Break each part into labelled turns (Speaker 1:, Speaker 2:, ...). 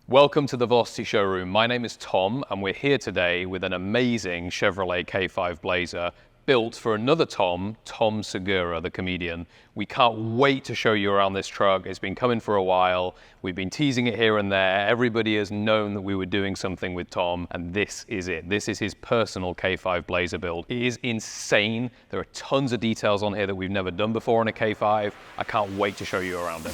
Speaker 1: Welcome to the Velocity showroom. My name is Tom and we're here today with an amazing Chevrolet K5 Blazer built for another Tom Segura, the comedian. We can't wait to show you around this truck. It's been coming for a while. We've been teasing it here and there. Everybody has known that we were doing something with Tom, and this is it. This is his personal K5 Blazer build. It is insane. There are tons of details on here that we've never done before on a K5. I can't wait to show you around it.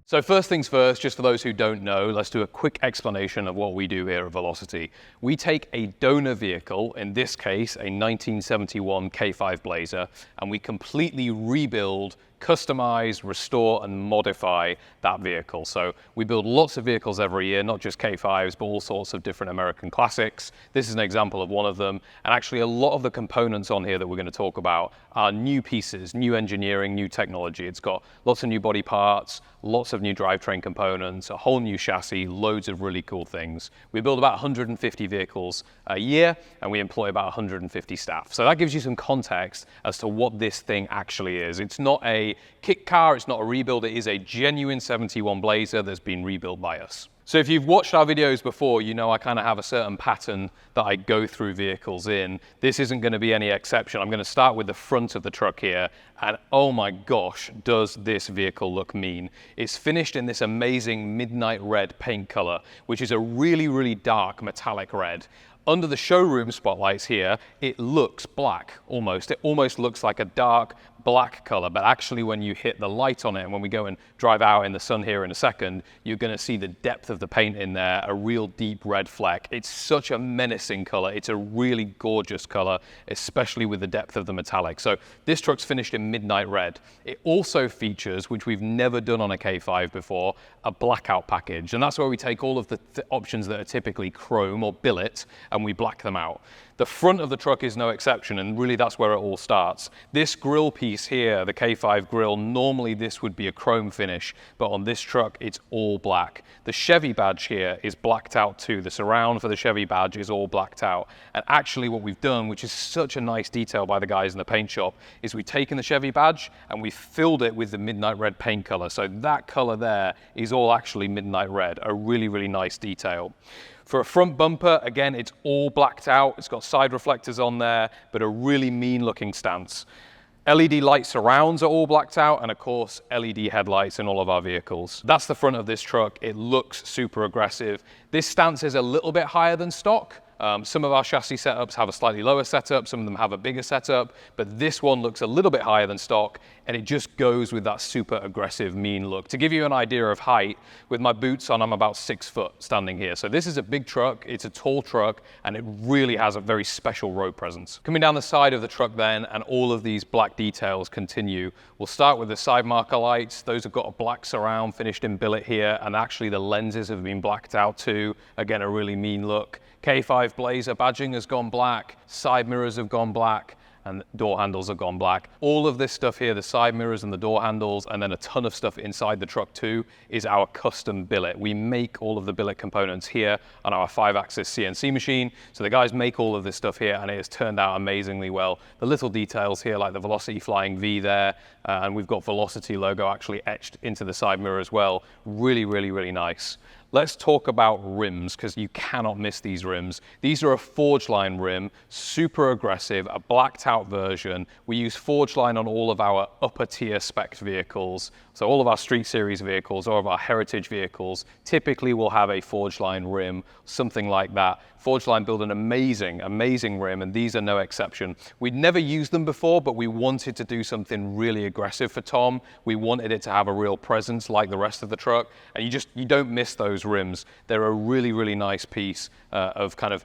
Speaker 1: So first things first, just for those who don't know, let's do a quick explanation of what we do here at Velocity. We take a donor vehicle, in this case a 1971 K5 Blazer, and we completely rebuild, customize, restore, and modify that vehicle. So we build lots of vehicles every year, not just K5s, but all sorts of different American classics. This is an example of one of them. And actually a lot of the components on here that we're going to talk about are new pieces, new engineering, new technology. It's got lots of new body parts, lots of new drivetrain components, a whole new chassis, loads of really cool things. We build about 150 vehicles a year, and we employ about 150 staff. So that gives you some context as to what this thing actually is. It's not a kit car, it's not a rebuild, it is a genuine 71 Blazer that's been rebuilt by us. So if you've watched our videos before, you know I kind of have a certain pattern that I go through vehicles in. This isn't going to be any exception. I'm going to start with the front of the truck here, and oh my gosh, does this vehicle look mean. It's finished in this amazing midnight red paint color, which is a really, really dark metallic red. Under the showroom spotlights here, it looks black almost. It almost looks like a dark black color, but actually when you hit the light on it, and when we go and drive out in the sun here in a second, you're going to see the depth of the paint in there, a real deep red fleck. It's such a menacing color. It's a really gorgeous color, especially with the depth of the metallic. So this truck's finished in midnight red. It also features, which we've never done on a K5 before, a blackout package. And that's where we take all of the options that are typically chrome or billet and we black them out. The front of the truck is no exception, and really that's where it all starts. This grille piece here, the K5 grille, normally this would be a chrome finish, but on this truck it's all black. The Chevy badge here is blacked out too. The surround for the Chevy badge is all blacked out. And actually what we've done, which is such a nice detail by the guys in the paint shop, is we've taken the Chevy badge and we've filled it with the midnight red paint color. So that color there is all actually midnight red, a really, really nice detail. For a front bumper, again, it's all blacked out. It's got side reflectors on there, but a really mean looking stance. LED light surrounds are all blacked out, and of course, LED headlights in all of our vehicles. That's the front of this truck. It looks super aggressive. This stance is a little bit higher than stock. Some of our chassis setups have a slightly lower setup, some of them have a bigger setup, but this one looks a little bit higher than stock, and it just goes with that super aggressive, mean look. To give you an idea of height, with my boots on, I'm about 6 foot standing here. So this is a big truck, it's a tall truck, and it really has a very special road presence. Coming down the side of the truck then, and all of these black details continue. We'll start with the side marker lights. Those have got a black surround finished in billet here, and actually the lenses have been blacked out too. Again, a really mean look. K5 Blazer badging has gone black, side mirrors have gone black, and door handles have gone black. All of this stuff here, the side mirrors and the door handles, and then a ton of stuff inside the truck too, is our custom billet. We make all of the billet components here on our 5-axis CNC machine. So the guys make all of this stuff here, and it has turned out amazingly well. The little details here, like the Velocity flying V there, and we've got Velocity logo actually etched into the side mirror as well. Really, really, really nice. Let's talk about rims, because you cannot miss these rims. These are a forge line rim, super aggressive, a blacked out version. We use forge line on all of our upper tier spec vehicles. So all of our street series vehicles, all of our heritage vehicles, typically will have a forge line rim, something like that. Forge line build an amazing, amazing rim, and these are no exception. We'd never used them before, but we wanted to do something really aggressive for Tom. We wanted it to have a real presence like the rest of the truck, and you don't miss those rims. They're a really, really nice piece of kind of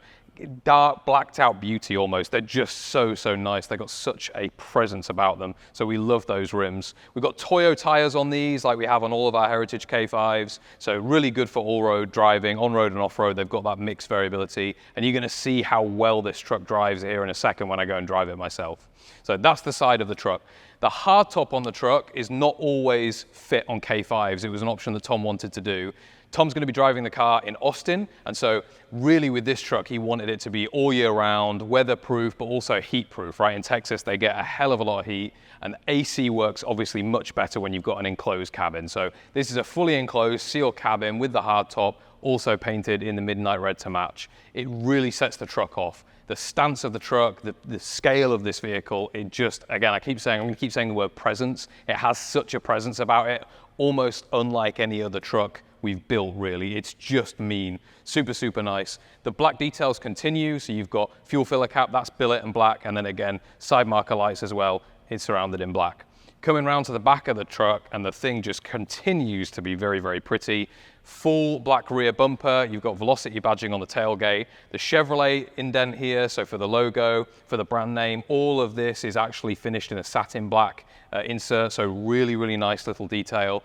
Speaker 1: dark, blacked out beauty almost. They're just so, so nice. They've got such a presence about them. So we love those rims. We've got Toyo tires on these like we have on all of our heritage K5s. So really good for all-road driving, on-road and off-road. They've got that mixed variability. And you're gonna see how well this truck drives here in a second when I go and drive it myself. So that's the side of the truck. The hardtop on the truck is not always fit on K5s. It was an option that Tom wanted to do. Tom's going to be driving the car in Austin, and so really with this truck, he wanted it to be all year round, weatherproof, but also heat-proof, right? In Texas, they get a hell of a lot of heat, and AC works obviously much better when you've got an enclosed cabin. So this is a fully enclosed, sealed cabin with the hardtop, also painted in the midnight red to match. It really sets the truck off. The stance of the truck, the scale of this vehicle, it just, again, I'm going to keep saying the word presence. It has such a presence about it, almost unlike any other truck we've built, really. It's just mean. Super, super nice. The black details continue, so you've got fuel filler cap, that's billet and black, and then again, side marker lights as well. It's surrounded in black. Coming round to the back of the truck, and the thing just continues to be very, very pretty. Full black rear bumper, you've got Velocity badging on the tailgate, the Chevrolet indent here, so for the logo, for the brand name, all of this is actually finished in a satin black insert, so really, really nice little detail.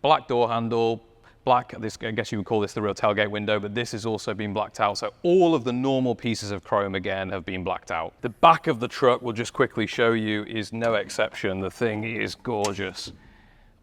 Speaker 1: Black door handle, black, this, I guess you would call this the real tailgate window, but this has also been blacked out. So all of the normal pieces of chrome again have been blacked out. The back of the truck, we'll just quickly show you, is no exception. The thing is gorgeous.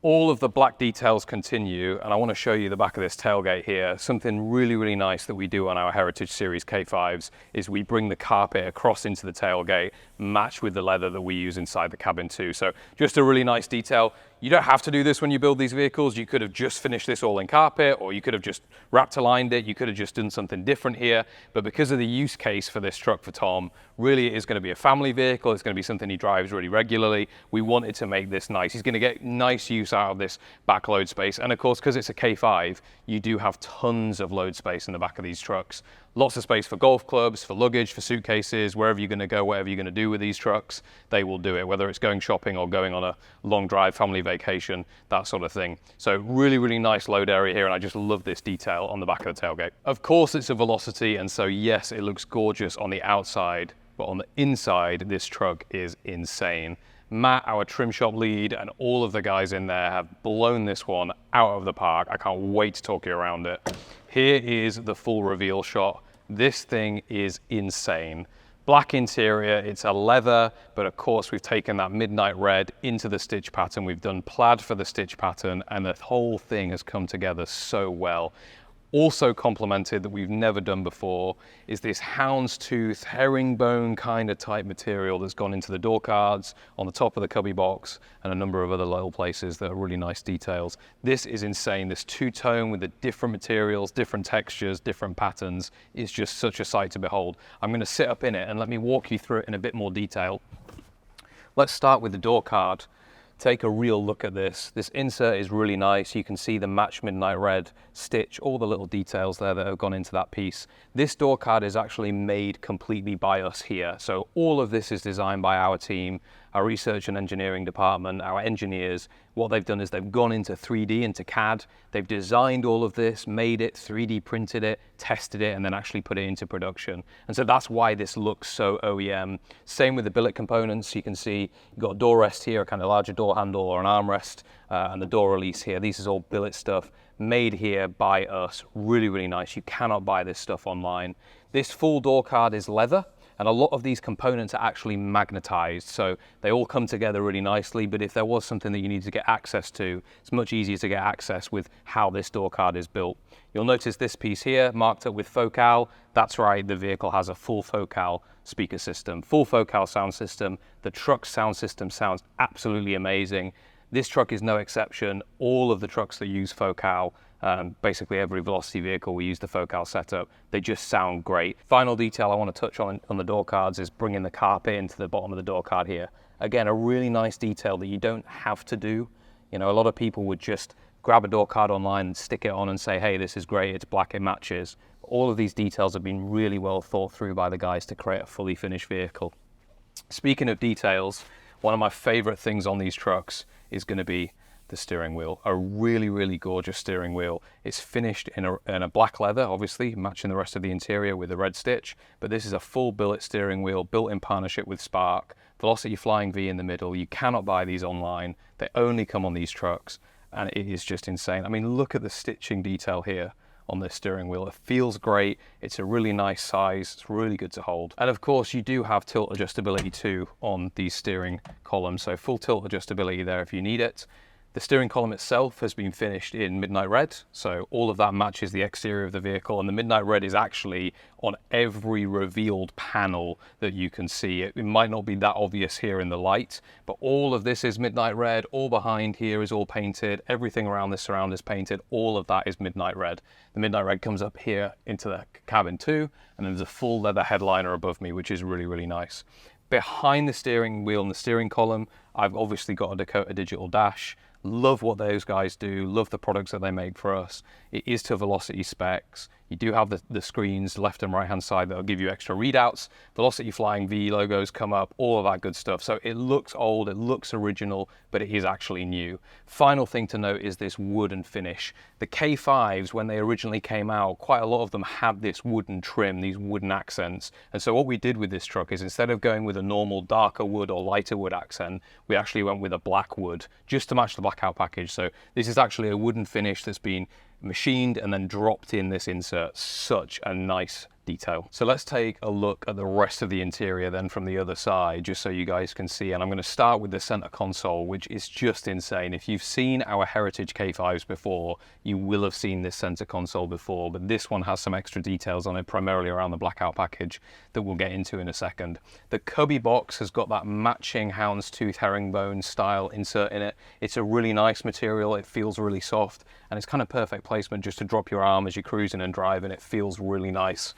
Speaker 1: All of the black details continue, and I want to show you the back of this tailgate here. Something really, really nice that we do on our Heritage Series K5s is we bring the carpet across into the tailgate, matched with the leather that we use inside the cabin too. So just a really nice detail. You don't have to do this when you build these vehicles. You could have just finished this all in carpet, or you could have just wrapped aligned it. You could have just done something different here. But because of the use case for this truck for Tom, really it is going to be a family vehicle. It's going to be something he drives really regularly. We wanted to make this nice. He's going to get nice use out of this back load space. And of course, because it's a K5, you do have tons of load space in the back of these trucks. Lots of space for golf clubs, for luggage, for suitcases, wherever you're going to go, whatever you're going to do with these trucks, they will do it, whether it's going shopping or going on a long drive, family vacation, that sort of thing. So really, really nice load area here, and I just love this detail on the back of the tailgate. Of course, it's a Velocity, and so yes, it looks gorgeous on the outside, but on the inside, this truck is insane. Matt, our trim shop lead, and all of the guys in there have blown this one out of the park. I can't wait to talk you around it. Here is the full reveal shot. This thing is insane. Black interior, it's a leather, but of course we've taken that midnight red into the stitch pattern. We've done plaid for the stitch pattern, and the whole thing has come together so well. Also complemented that we've never done before is this houndstooth, herringbone kind of type material that's gone into the door cards, on the top of the cubby box, and a number of other little places that are really nice details. This is insane. This two-tone with the different materials, different textures, different patterns is just such a sight to behold. I'm going to sit up in it and let me walk you through it in a bit more detail. Let's start with the door card. Take a real look at this. This insert is really nice. You can see the match midnight red stitch, all the little details there that have gone into that piece. This door card is actually made completely by us here. So all of this is designed by our team, our research and engineering department, our engineers. What they've done is they've gone into 3D, into CAD. They've designed all of this, made it, 3D printed it, tested it, and then actually put it into production. And so that's why this looks so OEM. Same with the billet components. You can see you've got a door rest here, a kind of larger door handle or an armrest, and the door release here. This is all billet stuff made here by us. Really, really nice. You cannot buy this stuff online. This full door card is leather. And a lot of these components are actually magnetized, so they all come together really nicely, but if there was something that you need to get access to, it's much easier to get access with how this door card is built. You'll notice this piece here marked up with Focal. That's right, the vehicle has a full Focal speaker system, full Focal sound system. The truck's sound system sounds absolutely amazing. This truck is no exception. All of the trucks that use Focal, basically every Velocity vehicle, we use the Focal setup. They just sound great. Final detail I want to touch on the door cards is bringing the carpet into the bottom of the door card here. Again, a really nice detail that you don't have to do. You know, a lot of people would just grab a door card online and stick it on and say, hey, this is great, it's black, it matches. All of these details have been really well thought through by the guys to create a fully finished vehicle. Speaking of details, one of my favorite things on these trucks is going to be the steering wheel. A really, really gorgeous steering wheel. It's finished in a black leather, obviously, matching the rest of the interior with a red stitch, but this is a full billet steering wheel built in partnership with Spark. Velocity Flying V in the middle. You cannot buy these online. They only come on these trucks, and it is just insane. I mean, look at the stitching detail here on this steering wheel. It feels great. It's a really nice size. It's really good to hold. And of course, you do have tilt adjustability too on these steering columns. So full tilt adjustability there if you need it. The steering column itself has been finished in Midnight Red, so all of that matches the exterior of the vehicle, and the Midnight Red is actually on every revealed panel that you can see. It might not be that obvious here in the light, but all of this is Midnight Red. All behind here is all painted. Everything around this surround is painted. All of that is Midnight Red. The Midnight Red comes up here into the cabin too, and then there's a full leather headliner above me, which is really, really nice. Behind the steering wheel and the steering column, I've obviously got a Dakota digital dash. Love what those guys do, love the products that they make for us. It is to Velocity specs. You do have the screens left and right hand side that'll give you extra readouts. Velocity Flying V logos come up, all of that good stuff. So it looks old, it looks original, but it is actually new. Final thing to note is this wooden finish. The K5s, when they originally came out, quite a lot of them had this wooden trim, these wooden accents. And so what we did with this truck is instead of going with a normal darker wood or lighter wood accent, we actually went with a black wood just to match the blackout package. So this is actually a wooden finish that's been machined and then dropped in this insert. Such a nice detail. So let's take a look at the rest of the interior then from the other side, just so you guys can see. And I'm going to start with the center console, which is just insane. If you've seen our Heritage K5s before, you will have seen this center console before, but this one has some extra details on it, primarily around the blackout package that we'll get into in a second. The cubby box has got that matching houndstooth herringbone style insert in it. It's a really nice material. It feels really soft, and it's kind of perfect placement just to drop your arm as you're cruising and driving. It feels really nice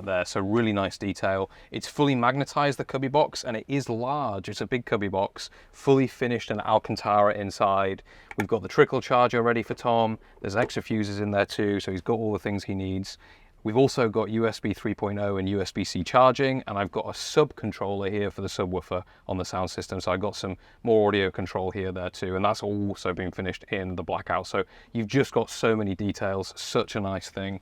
Speaker 1: there, so really nice detail. It's fully magnetized, the cubby box, and it is large. It's a big cubby box, fully finished in Alcantara inside. We've got the trickle charger ready for Tom. There's extra fuses in there too, so he's got all the things he needs. We've also got USB 3.0 and USB-C charging, and I've got a sub controller here for the subwoofer on the sound system, so I've got some more audio control here there too, and that's also been finished in the blackout. So you've just got so many details, such a nice thing.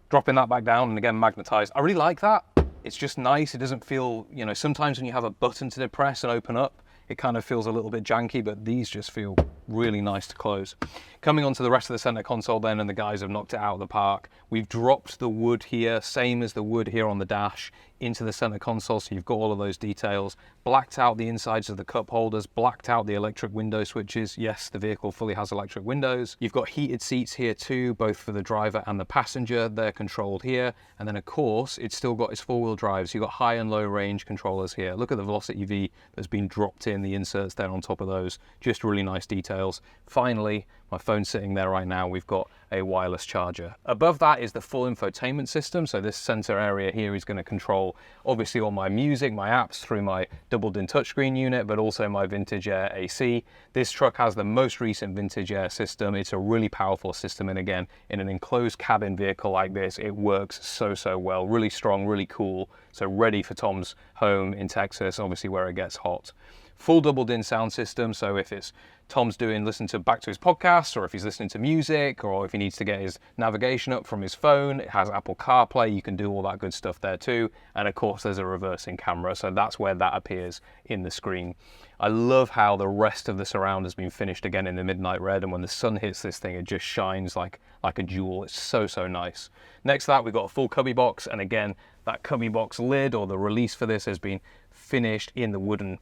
Speaker 1: Dropping that back down, and again magnetized. I really like that. It's just nice. It doesn't feel, you know, sometimes when you have a button to depress and open up, it kind of feels a little bit janky, but these just feel really nice to close. Coming on to the rest of the center console then, and the guys have knocked it out of the park. We've dropped the wood here, same as the wood here on the dash, into the center console, so you've got all of those details. Blacked out the insides of the cup holders, blacked out the electric window switches. Yes, the vehicle fully has electric windows. You've got heated seats here too, both for the driver and the passenger. They're controlled here. And then of course, it's still got its four-wheel drive, so you've got high and low range controllers here. Look at the Velocity V that's been dropped in, the inserts there on top of those. Just really nice details. Finally, my phone's sitting there right now, we've got a wireless charger. Above that is the full infotainment system, so this center area here is going to control obviously all my music, my apps through my doubled-in touchscreen unit, but also my Vintage Air AC. This truck has the most recent Vintage Air system. It's a really powerful system, and again, in an enclosed cabin vehicle like this, it works so well. Really strong, really cool, so ready for Tom's home in Texas, obviously where it gets hot. Full doubled-in sound system, so if it's Tom's listening back to his podcast, or if he's listening to music, or if he needs to get his navigation up from his phone, it has Apple CarPlay. You can do all that good stuff there too. And of course, there's a reversing camera, so that's where that appears in the screen. I love how the rest of the surround has been finished again in the Midnight Red, and when the sun hits this thing, it just shines like a jewel. It's so nice. Next to that, we've got a full cubby box, and again, that cubby box lid, or the release for this, has been finished in the wooden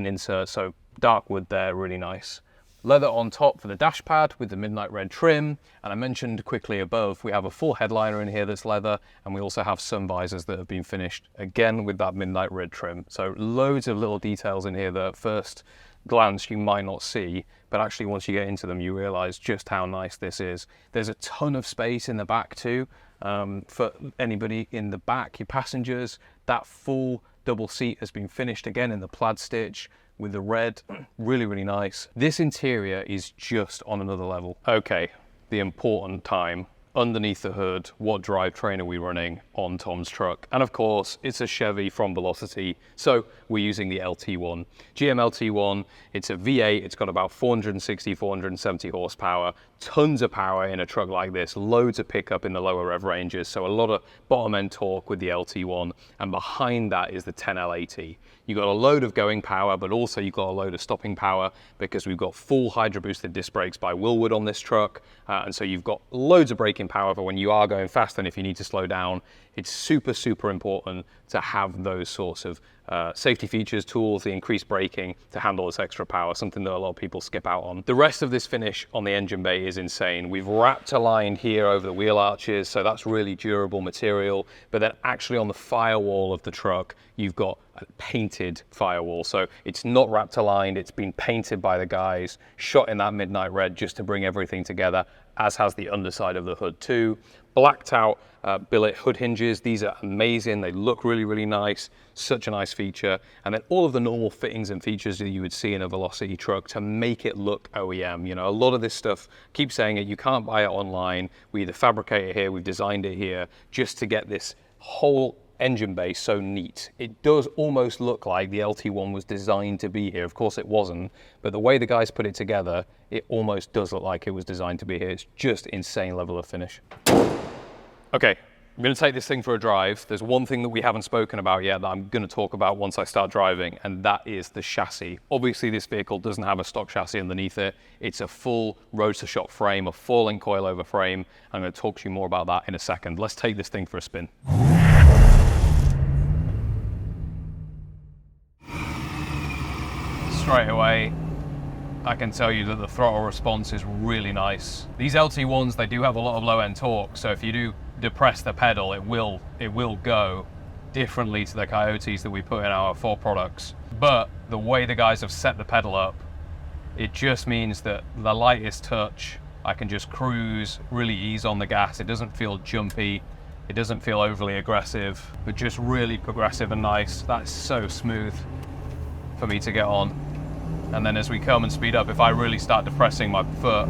Speaker 1: insert, so dark wood there, really nice. Leather on top for the dash pad with the Midnight Red trim, and I mentioned quickly above, we have a full headliner in here that's leather, and we also have sun visors that have been finished again with that Midnight Red trim. So loads of little details in here that at first glance you might not see, but actually once you get into them you realize just how nice this is. There's a ton of space in the back too, for anybody in the back, your passengers. That full double seat has been finished again in the plaid stitch with the red. Really nice. This interior is just on another level. Okay, the important time. Underneath the hood, what drivetrain are we running on Tom's truck? And of course, it's a Chevy from Velocity, so we're using the LT1. GM LT1, it's a V8, it's got about 460, 470 horsepower, tons of power in a truck like this, loads of pickup in the lower rev ranges, so a lot of bottom end torque with the LT1, and behind that is the 10L80. You've got a load of going power, but also you've got a load of stopping power because we've got full hydro boosted disc brakes by Willwood on this truck, and so you've got loads of braking power for when you are going fast and if you need to slow down. It's super, super important to have those sorts of safety features, tools, the increased braking to handle this extra power, something that a lot of people skip out on. The rest of this finish on the engine bay is insane. We've wrapped a line here over the wheel arches, so that's really durable material, but then actually on the firewall of the truck, you've got a painted firewall. So it's not wrapped aligned, it's been painted by the guys, shot in that midnight red just to bring everything together, as has the underside of the hood too. Blacked out billet hood hinges. These are amazing. They look really, really nice. Such a nice feature. And then all of the normal fittings and features that you would see in a Velocity truck to make it look OEM. You know, a lot of this stuff, keep saying it, you can't buy it online. We either fabricate it here, we've designed it here, just to get this whole engine bay so neat. It does almost look like the LT1 was designed to be here. Of course it wasn't, but the way the guys put it together, it almost does look like it was designed to be here. It's just insane level of finish. Okay, I'm going to take this thing for a drive. There's one thing that we haven't spoken about yet that I'm going to talk about once I start driving, and that is the chassis. Obviously, this vehicle doesn't have a stock chassis underneath it. It's a full roadster shop frame, a full-length coilover frame. I'm going to talk to you more about that in a second. Let's take this thing for a spin. Straight away, I can tell you that the throttle response is really nice. These LT1s, they do have a lot of low-end torque, so if you do depress the pedal, it will go differently to the Coyotes that we put in our 4 products. But the way the guys have set the pedal up, it just means that the lightest touch, I can just cruise, really ease on the gas. It doesn't feel jumpy, it doesn't feel overly aggressive, but just really progressive and nice. That's so smooth for me to get on. And then as we come and speed up, if I really start depressing my foot,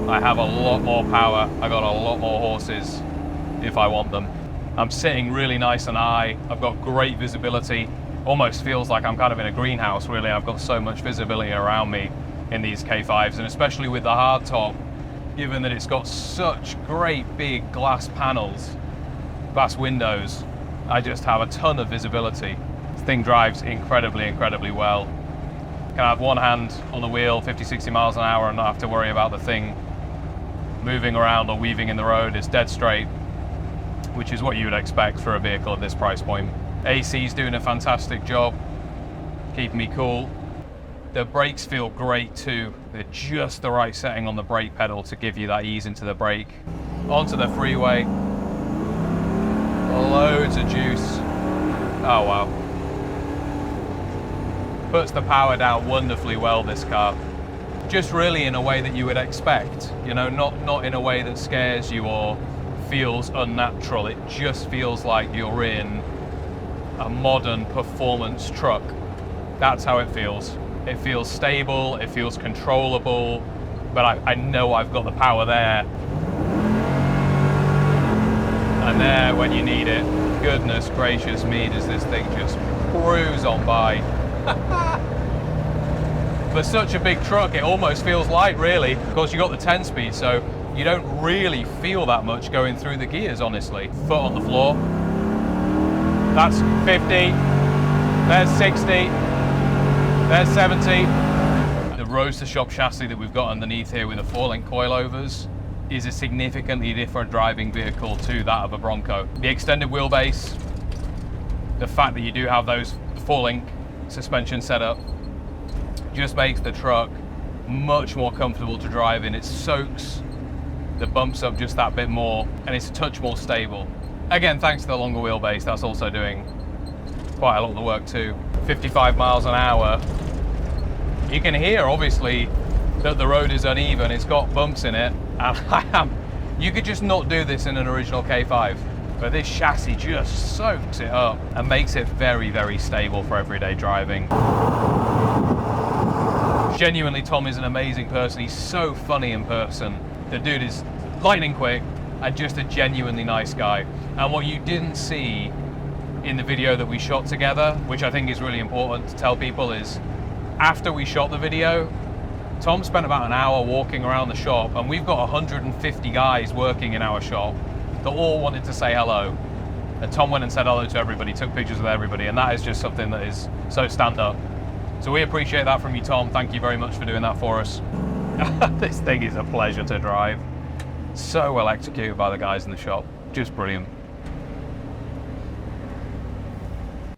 Speaker 1: I have a lot more power. I got a lot more horses if I want them. I'm sitting really nice and high. I've got great visibility. Almost feels like I'm kind of in a greenhouse, really. I've got so much visibility around me in these K5s, and especially with the hardtop, given that it's got such great big glass panels, glass windows, I just have a ton of visibility. This thing drives incredibly, incredibly well. Can have one hand on the wheel, 50, 60 miles an hour, and not have to worry about the thing moving around or weaving in the road. It's dead straight, which is what you would expect for a vehicle at this price point. AC's doing a fantastic job keeping me cool. The brakes feel great too. They're just the right setting on the brake pedal to give you that ease into the brake. Onto the freeway. Loads of juice. Oh wow. Puts the power down wonderfully well, this car. Just really in a way that you would expect, you know, not in a way that scares you or feels unnatural. It just feels like you're in a modern performance truck. That's how it feels. It feels stable, it feels controllable, but I know I've got the power there. And there when you need it. Goodness gracious me, does this thing just cruise on by. For such a big truck, it almost feels light, really. Of course, you got the 10-speed, so you don't really feel that much going through the gears, honestly. Foot on the floor. That's 50. There's 60. There's 70. The roadster shop chassis that we've got underneath here with the 4-link coilovers is a significantly different driving vehicle to that of a Bronco. The extended wheelbase, the fact that you do have those 4-link suspension setup, just makes the truck much more comfortable to drive in. It soaks the bumps up just that bit more, and it's a touch more stable. Again, thanks to the longer wheelbase, that's also doing quite a lot of the work too. 55 miles an hour. You can hear, obviously, that the road is uneven. It's got bumps in it, and you could just not do this in an original K5. But this chassis just soaks it up and makes it very, very stable for everyday driving. Genuinely, Tom is an amazing person. He's so funny in person. The dude is lightning quick and just a genuinely nice guy. And what you didn't see in the video that we shot together, which I think is really important to tell people, is after we shot the video, Tom spent about an hour walking around the shop, and we've got 150 guys working in our shop that all wanted to say hello. And Tom went and said hello to everybody, took pictures with everybody, and that is just something that is so stand-up. So we appreciate that from you, Tom. Thank you very much for doing that for us. This thing is a pleasure to drive. So well executed by the guys in the shop. Just brilliant.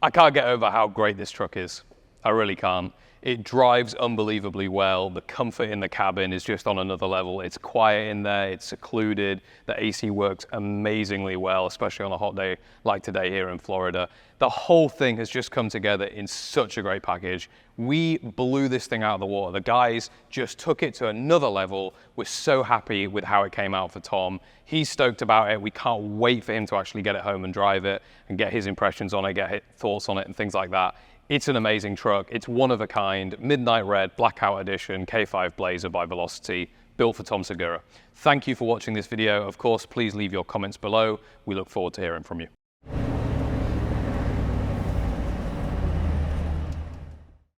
Speaker 1: I can't get over how great this truck is. I really can't. It drives unbelievably well. The comfort in the cabin is just on another level. It's quiet in there, it's secluded. The AC works amazingly well, especially on a hot day like today here in Florida. The whole thing has just come together in such a great package. We blew this thing out of the water. The guys just took it to another level. We're so happy with how it came out for Tom. He's stoked about it. We can't wait for him to actually get it home and drive it and get his impressions on it, get his thoughts on it and things like that. It's an amazing truck. It's one of a kind. Midnight Red Blackout Edition K5 Blazer by Velocity, built for Tom Segura. Thank you for watching this video. Of course, please leave your comments below. We look forward to hearing from you.